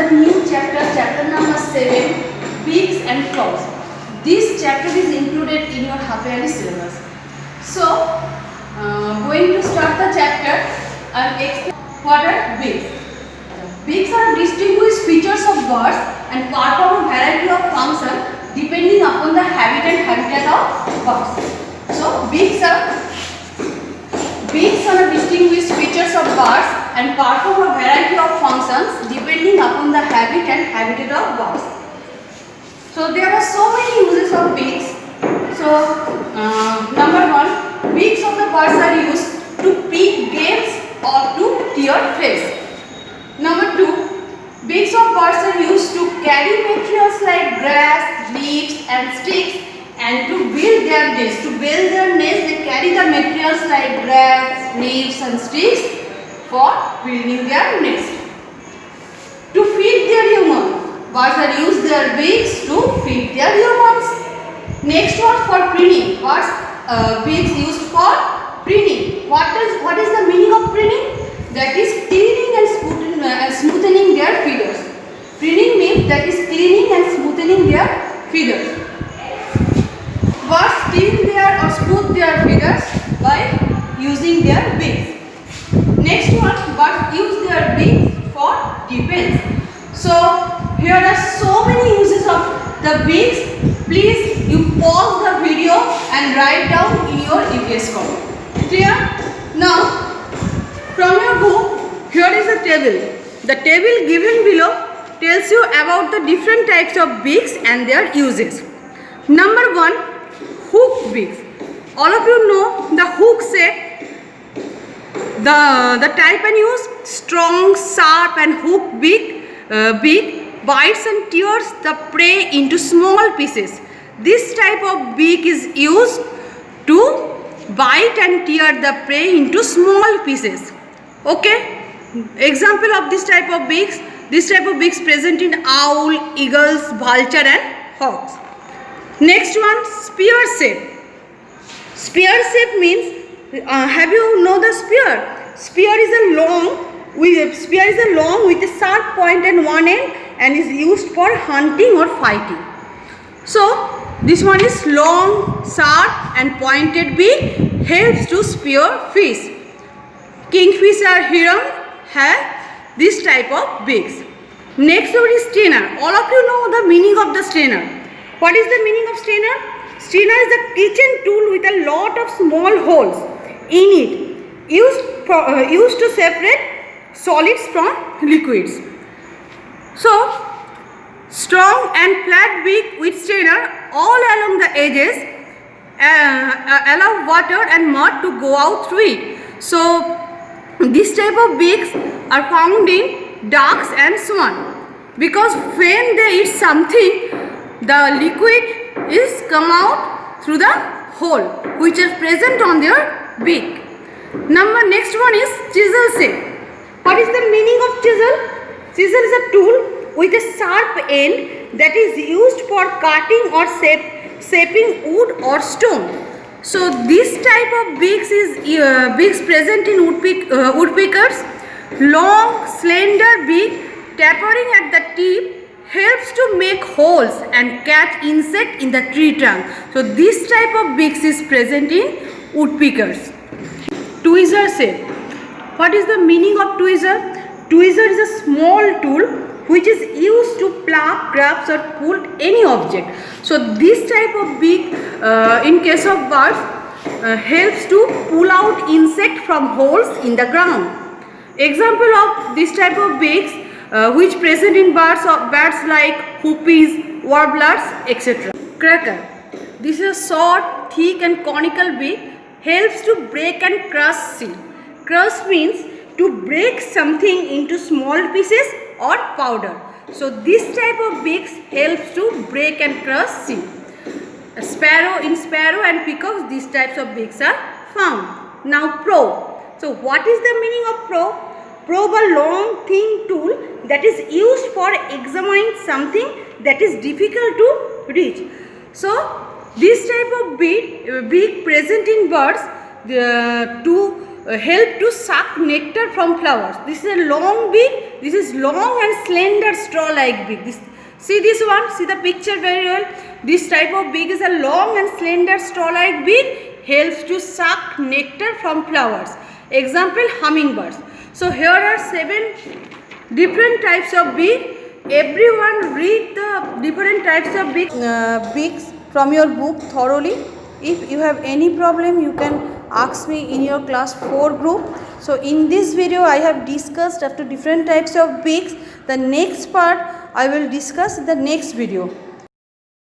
the new chapter, chapter number 7, beaks and claws. This chapter is included in your half-yearly syllabus. So, going to start the chapter and explain what are beaks. Beaks are distinguished features of birds and perform a variety of functions depending upon the habitat of birds. So, beaks are distinguished features of birds and perform a variety of functions depending upon the habitat of birds. So there are so many uses of beaks. So number 1, beaks of the birds are used to pick games or to tear flesh. Number 2, beaks of birds are used to carry materials like grass, leaves and sticks and to build their nest. To build their nest, they carry the materials like grass, leaves and sticks for building their nest. To feed their young, birds are use their beaks to feed their young ones. Next one for preening. Birds beaks used for preening. What is the meaning of preening? That is cleaning and smoothing their feathers. Preening means that is cleaning and smoothing their feathers. Birds clean their or smooth their feathers by using their beaks. Next one, birds use their beaks for defense. So here are so many uses of the beaks. Please you pause the video and write down in your EVS column. Clear? Now from your book, here is a table. The table given below tells you about the different types of beaks and their uses. Number 1, hook beaks. All of you know the hook shape. The type and use: strong, sharp and hook beak bites and tears the prey into small pieces. This type of beak is used to bite and tear the prey into small pieces. Okay? Example of this type of beaks. This type of beaks present in owl, eagles, vulture and hawks. Next one, spear shape. Spear shape means, have you know the spear? Spear is a long with a sharp point at one end and is used for hunting or fighting. So this one is long, sharp and pointed beak, helps to spear fish. Kingfisher, heron have this type of beaks. Next one is strainer. All of you know the meaning of the strainer. What is the meaning of strainer? Strainer is a kitchen tool with a lot of small holes in it, used to separate solids from liquids. So, strong and flat beak with strainer all along the edges allow water and mud to go out through it. So, this type of beaks are found in ducks and swan, because when they eat something, the liquid is come out through the hole which is present on their beak. Next one is chisel shape. What is the meaning of chisel? Chisel is a tool with a sharp end that is used for cutting or shaping wood or stone. So this type of beaks is beaks present in woodpeckers. Long, slender beak tapering at the tip helps to make holes and catch insect in the tree trunk. So this type of beaks is present in woodpeckers. Tweezer shape. What is the meaning of tweezer? Tweezer is a small tool which is used to pluck, grasp or pull any object. So this type of beak in case of birds helps to pull out insect from holes in the ground. Example of this type of beaks which present in birds like hoopies, warblers, etc. Cracker. This is a short, thick and conical beak, helps to break and crush seed. Crush means to break something into small pieces or powder. So this type of beaks helps to break and crush seed. In sparrow and peacocks, these types of beaks are found. Now probe. So what is the meaning of probe? Probe, a long thin tool that is used for examining something that is difficult to reach. So this type of beak present in birds to help to suck nectar from flowers. This is a long beak. This is long and slender straw-like beak. See this one. See the picture very well. This type of beak is a long and slender straw-like beak. Helps to suck nectar from flowers. Example, hummingbirds. So here are 7 different types of beak. Everyone read the different types of beaks from your book thoroughly. If you have any problem, you can ask me in your class 4 group. So in this video I have discussed up to different types of beaks. The next part I will discuss in the next video.